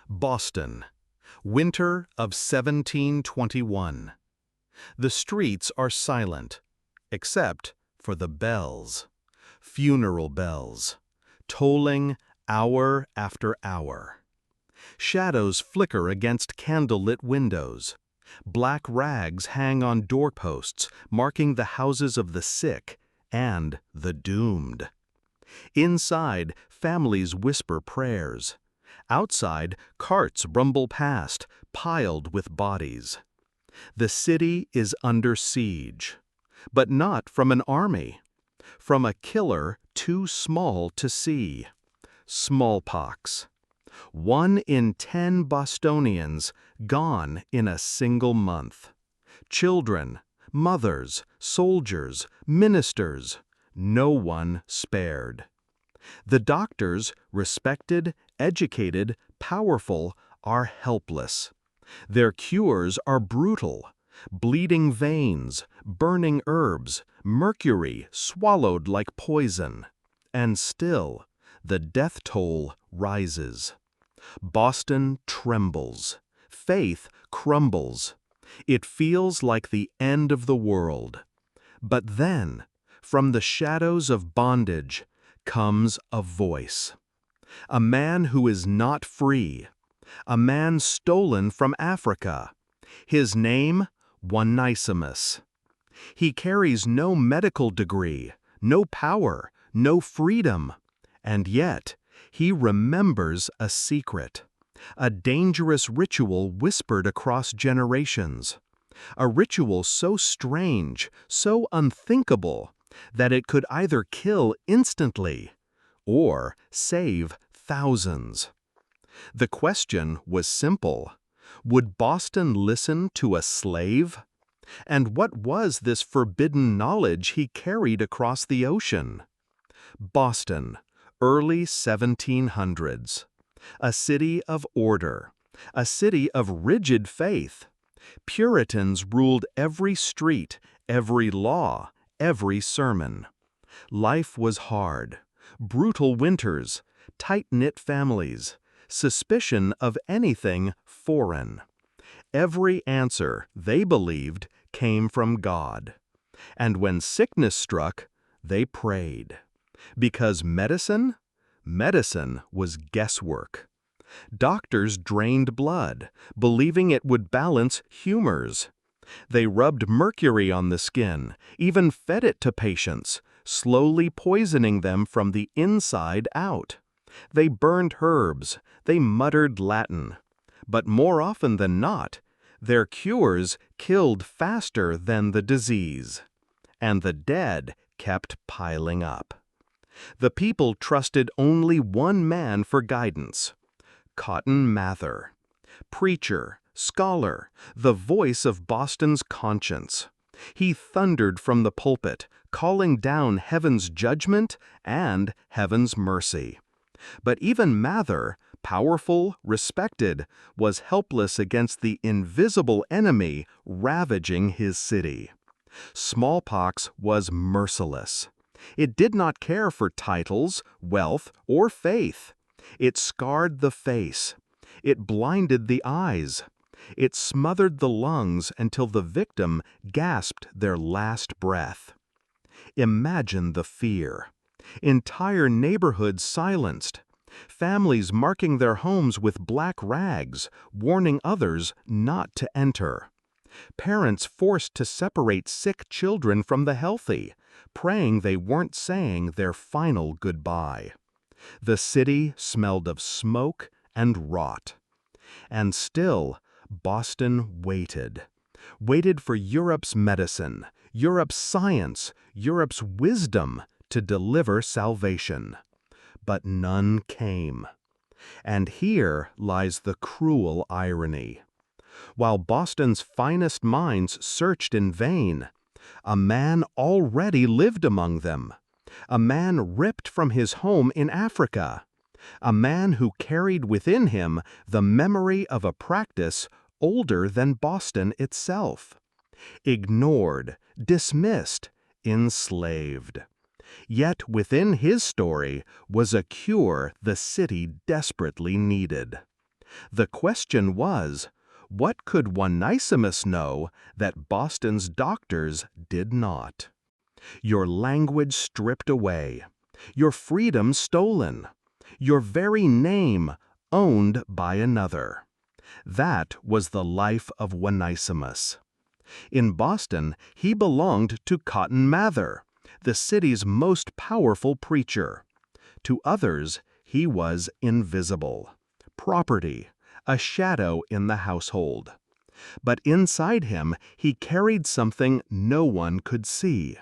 Boston, winter of 1721. The streets are silent, except for the bells, funeral bells, tolling hour after hour. Shadows flicker against candlelit windows. Black rags hang on doorposts, marking the houses of the sick and the doomed. Inside, families whisper prayers. Outside, carts rumble past, piled with bodies. The city is under siege, but not from an army, from a killer too small to see. Smallpox. 1 in 10 Bostonians gone in a single month. Children, mothers, soldiers, ministers, no one spared. The doctors, respected, educated, powerful, are helpless. Their cures are brutal: bleeding veins, burning herbs, mercury swallowed like poison. And still, the death toll rises. Boston trembles. Faith crumbles. It feels like the end of the world. But then, from the shadows of bondage, comes a voice. A man who is not free. A man stolen from Africa. His name, Onesimus. He carries no medical degree, no power, no freedom. And yet, he remembers a secret, a dangerous ritual whispered across generations. A ritual so strange, so unthinkable, that it could either kill instantly or save thousands. The question was simple: would Boston listen to a slave? And what was this forbidden knowledge he carried across the ocean? Boston, early 1700s. A city of order, a city of rigid faith. Puritans ruled every street, every law, every sermon. Life was hard. Brutal winters, tight-knit families, suspicion of anything foreign. Every answer, they believed, came from God. And when sickness struck, they prayed. Because medicine was guesswork. Doctors drained blood, believing it would balance humors. They rubbed mercury on the skin, even fed it to patients, slowly poisoning them from the inside out. They burned herbs, they muttered Latin. But more often than not, their cures killed faster than the disease. And the dead kept piling up. The people trusted only one man for guidance: Cotton Mather. Preacher, scholar, the voice of Boston's conscience. He thundered from the pulpit, calling down heaven's judgment and heaven's mercy. But even Mather, powerful, respected, was helpless against the invisible enemy ravaging his city. Smallpox was merciless. It did not care for titles, wealth, or faith. It scarred the face. It blinded the eyes. It smothered the lungs until the victim gasped their last breath. Imagine the fear. Entire neighborhoods silenced. Families marking their homes with black rags, warning others not to enter. Parents forced to separate sick children from the healthy, praying they weren't saying their final goodbye. The city smelled of smoke and rot. And still, Boston waited. Waited for Europe's medicine, Europe's science, Europe's wisdom to deliver salvation. But none came. And here lies the cruel irony. While Boston's finest minds searched in vain, a man already lived among them. A man ripped from his home in Africa. A man who carried within him the memory of a practice older than Boston itself. Ignored, dismissed, enslaved. Yet within his story was a cure the city desperately needed. The question was, what could Onesimus know that Boston's doctors did not? Your language stripped away, your freedom stolen, your very name owned by another. That was the life of Onesimus. In Boston, he belonged to Cotton Mather, the city's most powerful preacher. To others, he was invisible, property, a shadow in the household. But inside him, he carried something no one could see,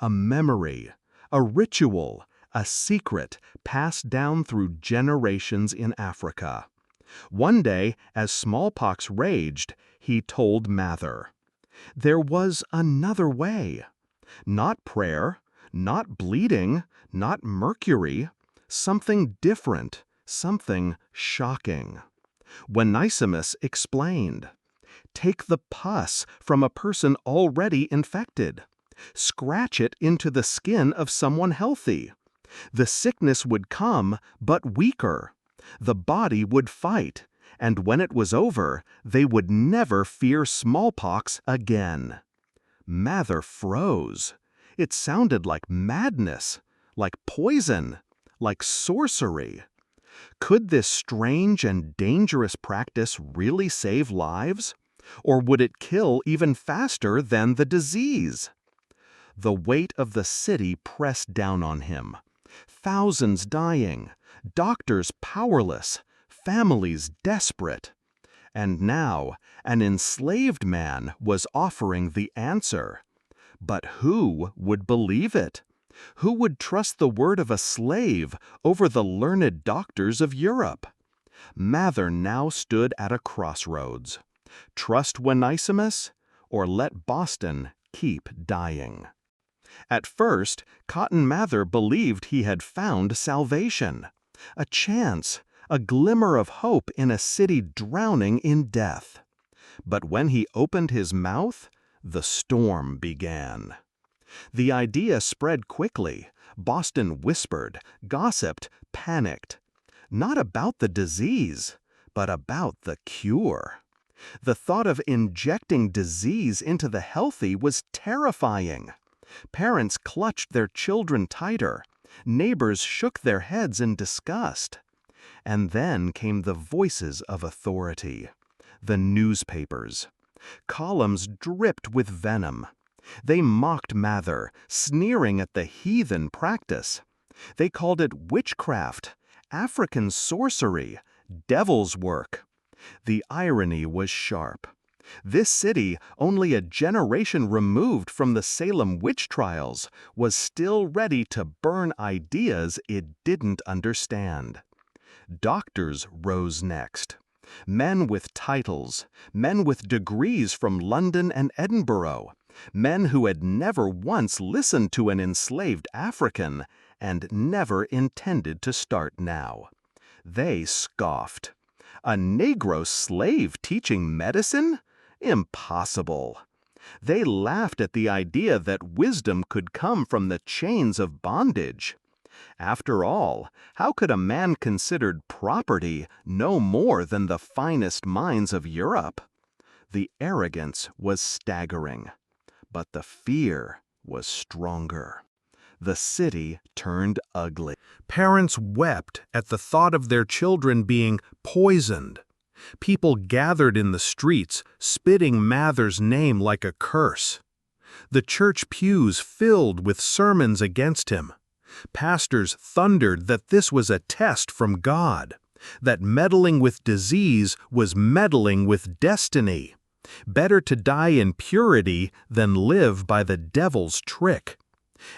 a memory, a ritual, a secret passed down through generations in Africa. One day, as smallpox raged, he told Mather, there was another way. Not prayer, not bleeding, not mercury, something different, something shocking. Onesimus explained, take the pus from a person already infected. Scratch it into the skin of someone healthy. The sickness would come, but weaker. The body would fight, and when it was over, they would never fear smallpox again. Mather froze. It sounded like madness, like poison, like sorcery. Could this strange and dangerous practice really save lives? Or would it kill even faster than the disease? The weight of the city pressed down on him. Thousands dying, doctors powerless, families desperate. And now, an enslaved man was offering the answer. But who would believe it? Who would trust the word of a slave over the learned doctors of Europe? Mather now stood at a crossroads. Trust Onesimus, or let Boston keep dying? At first, Cotton Mather believed he had found salvation, a chance, a glimmer of hope in a city drowning in death. But when he opened his mouth, the storm began. The idea spread quickly. Boston whispered, gossiped, panicked. Not about the disease, but about the cure. The thought of injecting disease into the healthy was terrifying. Parents clutched their children tighter. Neighbors shook their heads in disgust. And then came the voices of authority, the newspapers. Columns dripped with venom. They mocked Mather, sneering at the heathen practice. They called it witchcraft, African sorcery, devil's work. The irony was sharp. This city, only a generation removed from the Salem witch trials, was still ready to burn ideas it didn't understand. Doctors rose next. Men with titles, men with degrees from London and Edinburgh, men who had never once listened to an enslaved African and never intended to start now. They scoffed. A Negro slave teaching medicine? Impossible. They laughed at the idea that wisdom could come from the chains of bondage. After all, how could a man considered property know more than the finest minds of Europe? The arrogance was staggering, but the fear was stronger. The city turned ugly. Parents wept at the thought of their children being poisoned. People gathered in the streets, spitting Mather's name like a curse. The church pews filled with sermons against him. Pastors thundered that this was a test from God, that meddling with disease was meddling with destiny. Better to die in purity than live by the devil's trick.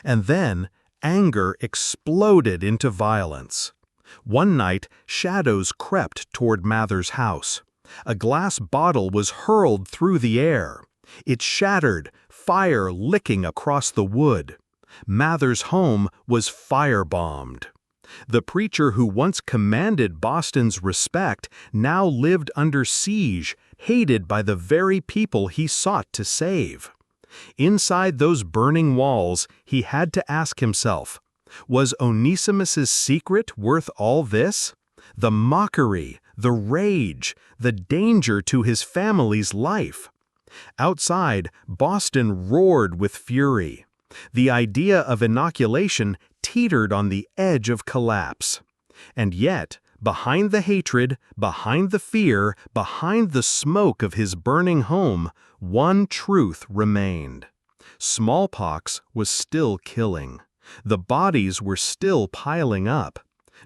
And then anger exploded into violence. One night, shadows crept toward Mather's house. A glass bottle was hurled through the air. It shattered, fire licking across the wood. Mather's home was firebombed. The preacher who once commanded Boston's respect now lived under siege, hated by the very people he sought to save. Inside those burning walls, he had to ask himself, was Onesimus's secret worth all this? the mockery, the rage, the danger to his family's life. Outside, Boston roared with fury. The idea of inoculation teetered on the edge of collapse. And yet, behind the hatred, behind the fear, behind the smoke of his burning home, one truth remained. Smallpox was still killing. The bodies were still piling up.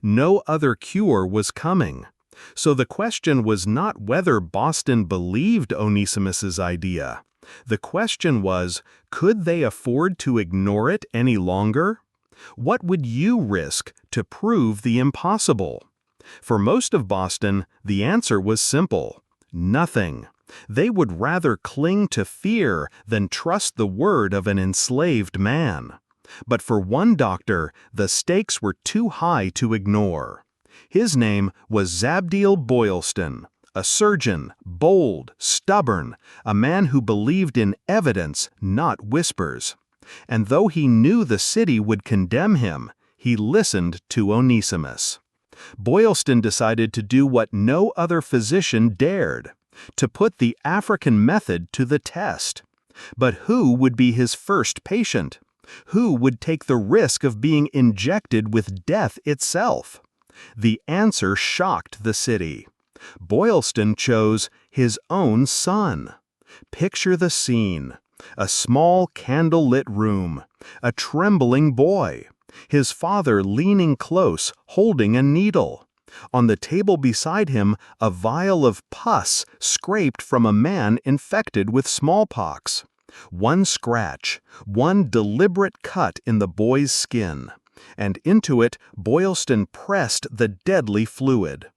No other cure was coming. So the question was not whether Boston believed Onesimus's idea. The question was, could they afford to ignore it any longer? What would you risk to prove the impossible? For most of Boston, the answer was simple: nothing. They would rather cling to fear than trust the word of an enslaved man. But for one doctor, the stakes were too high to ignore. His name was Zabdiel Boylston, a surgeon, bold, stubborn, a man who believed in evidence, not whispers. And though he knew the city would condemn him, he listened to Onesimus. Boylston decided to do what no other physician dared, to put the African method to the test. But who would be his first patient? Who would take the risk of being injected with death itself? The answer shocked the city. Boylston chose his own son. Picture the scene: a small candle-lit room, a trembling boy, his father leaning close, holding a needle. On the table beside him, a vial of pus scraped from a man infected with smallpox. One scratch, one deliberate cut in the boy's skin, and into it Boylston pressed the deadly fluid.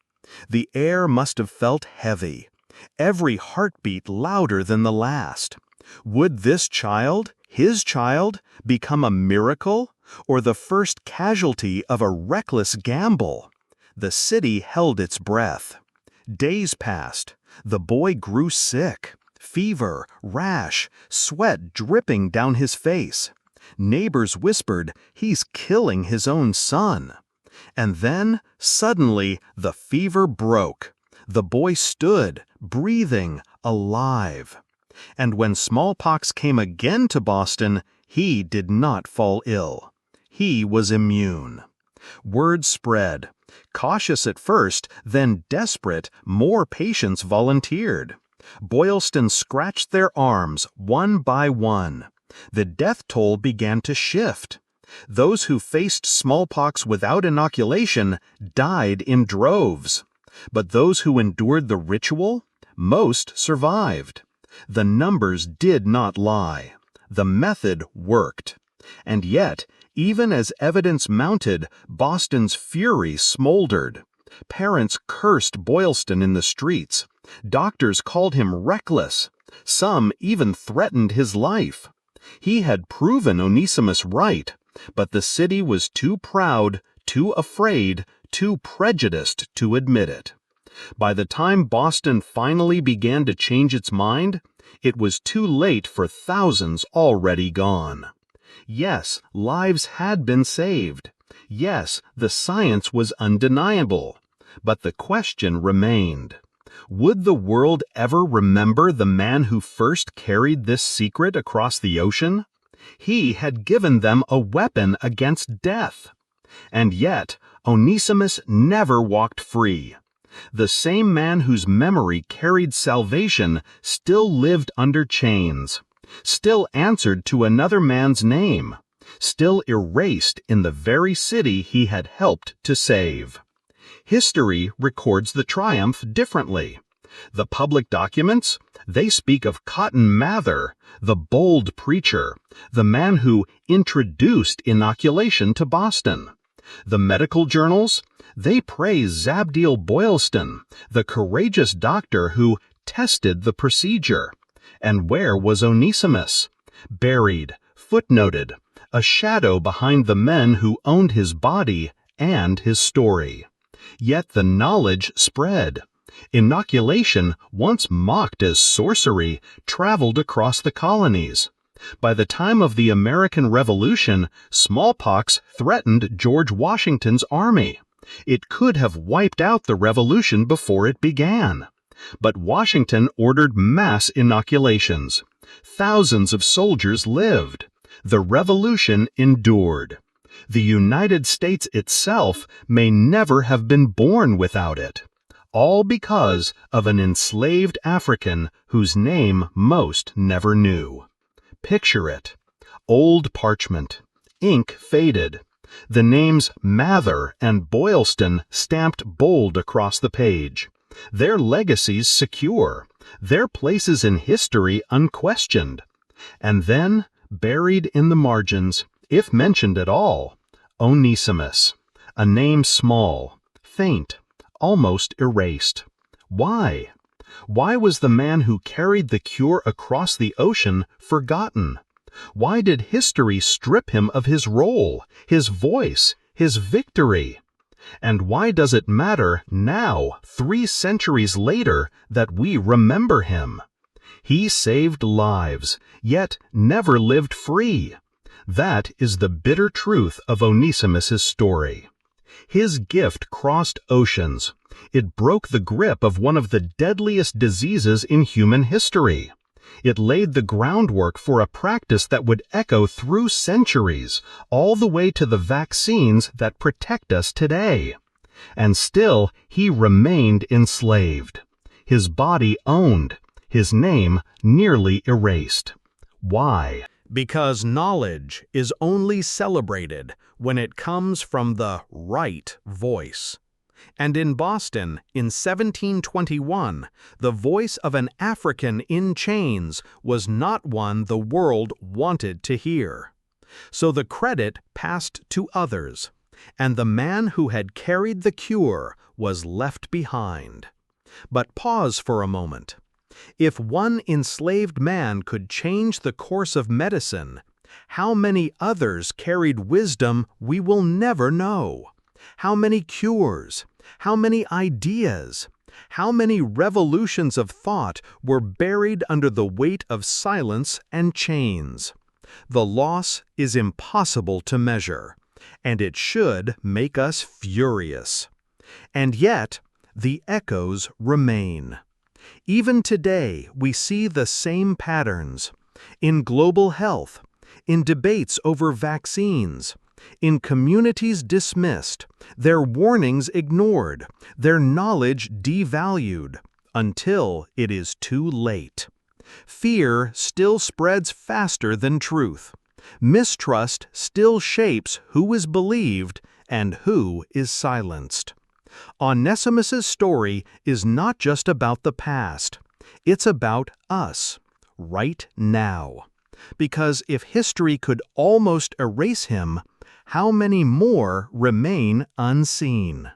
The air must have felt heavy, every heartbeat louder than the last. Would this child, his child, become a miracle, or the first casualty of a reckless gamble? The city held its breath. Days passed. The boy grew sick. Fever, rash, sweat dripping down his face. Neighbors whispered, "He's killing his own son." And then, suddenly, the fever broke. The boy stood, breathing, alive. And when smallpox came again to Boston, he did not fall ill. He was immune. Word spread. Cautious at first, then desperate, more patients volunteered. Boylston scratched their arms, one by one. The death toll began to shift. Those who faced smallpox without inoculation died in droves. But those who endured the ritual, most survived. The numbers did not lie. The method worked. And yet, even as evidence mounted, Boston's fury smoldered. Parents cursed Boylston in the streets. Doctors called him reckless. Some even threatened his life. He had proven Onesimus right, but the city was too proud, too afraid, too prejudiced to admit it. By the time Boston finally began to change its mind, it was too late for thousands already gone. Yes, lives had been saved. Yes, the science was undeniable. But the question remained: would the world ever remember the man who first carried this secret across the ocean? He had given them a weapon against death. And yet, Onesimus never walked free. The same man whose memory carried salvation still lived under chains, still answered to another man's name, still erased in the very city he had helped to save. History records the triumph differently. The public documents, they speak of Cotton Mather, the bold preacher, the man who introduced inoculation to Boston. The medical journals, they praise Zabdiel Boylston, the courageous doctor who tested the procedure. And where was Onesimus? Buried, footnoted, a shadow behind the men who owned his body and his story. Yet the knowledge spread. Inoculation, once mocked as sorcery, traveled across the colonies. By the time of the American Revolution, smallpox threatened George Washington's army. It could have wiped out the revolution before it began. But Washington ordered mass inoculations. Thousands of soldiers lived. The revolution endured. The United States itself may never have been born without it. All because of an enslaved African whose name most never knew. Picture it. Old parchment. Ink faded. The names Mather and Boylston stamped bold across the page. Their legacies secure. Their places in history unquestioned. And then, buried in the margins, if mentioned at all, Onesimus, a name small, faint, almost erased. Why? Why was the man who carried the cure across the ocean forgotten? Why did history strip him of his role, his voice, his victory? And why does it matter now, 3 centuries later, that we remember him? He saved lives, yet never lived free. That is the bitter truth of Onesimus' story. His gift crossed oceans. It broke the grip of one of the deadliest diseases in human history. It laid the groundwork for a practice that would echo through centuries, all the way to the vaccines that protect us today. And still, he remained enslaved. His body owned, his name nearly erased. Why? Because knowledge is only celebrated when it comes from the right voice. And in Boston, in 1721, the voice of an African in chains was not one the world wanted to hear. So the credit passed to others, and the man who had carried the cure was left behind. But pause for a moment. If one enslaved man could change the course of medicine, how many others carried wisdom we will never know? How many cures? How many ideas? How many revolutions of thought were buried under the weight of silence and chains? The loss is impossible to measure, and it should make us furious. And yet, the echoes remain. Even today, we see the same patterns. In global health, in debates over vaccines, in communities dismissed, their warnings ignored, their knowledge devalued, until it is too late. Fear still spreads faster than truth. Mistrust still shapes who is believed and who is silenced. Onesimus' story is not just about the past. It's about us, right now. Because if history could almost erase him, how many more remain unseen?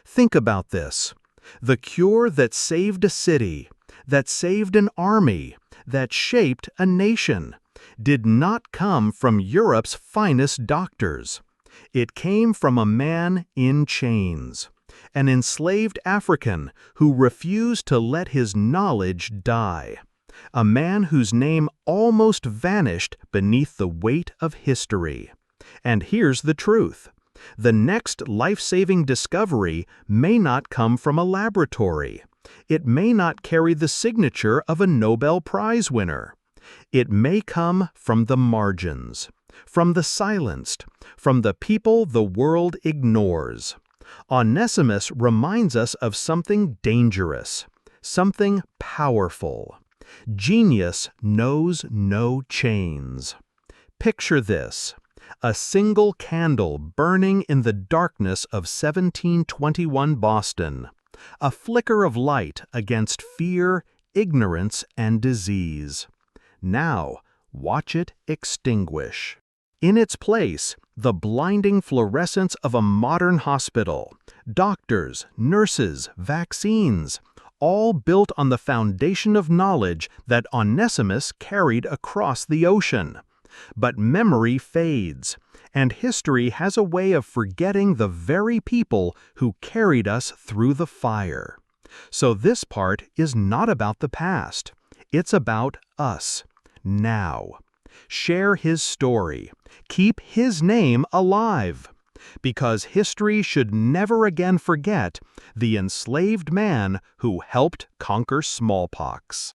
Think about this. The cure that saved a city, that saved an army, that shaped a nation, did not come from Europe's finest doctors. It came from a man in chains, an enslaved African who refused to let his knowledge die, a man whose name almost vanished beneath the weight of history. And here's the truth. The next life-saving discovery may not come from a laboratory. It may not carry the signature of a Nobel Prize winner. It may come from the margins, from the silenced, from the people the world ignores. Onesimus reminds us of something dangerous, something powerful. Genius knows no chains. Picture this. A single candle burning in the darkness of 1721 Boston, a flicker of light against fear, ignorance, and disease. Now, watch it extinguish. In its place, the blinding fluorescence of a modern hospital, doctors, nurses, vaccines, all built on the foundation of knowledge that Onesimus carried across the ocean. But memory fades, and history has a way of forgetting the very people who carried us through the fire. So this part is not about the past. It's about us, now. Share his story. Keep his name alive. because history should never again forget the enslaved man who helped conquer smallpox.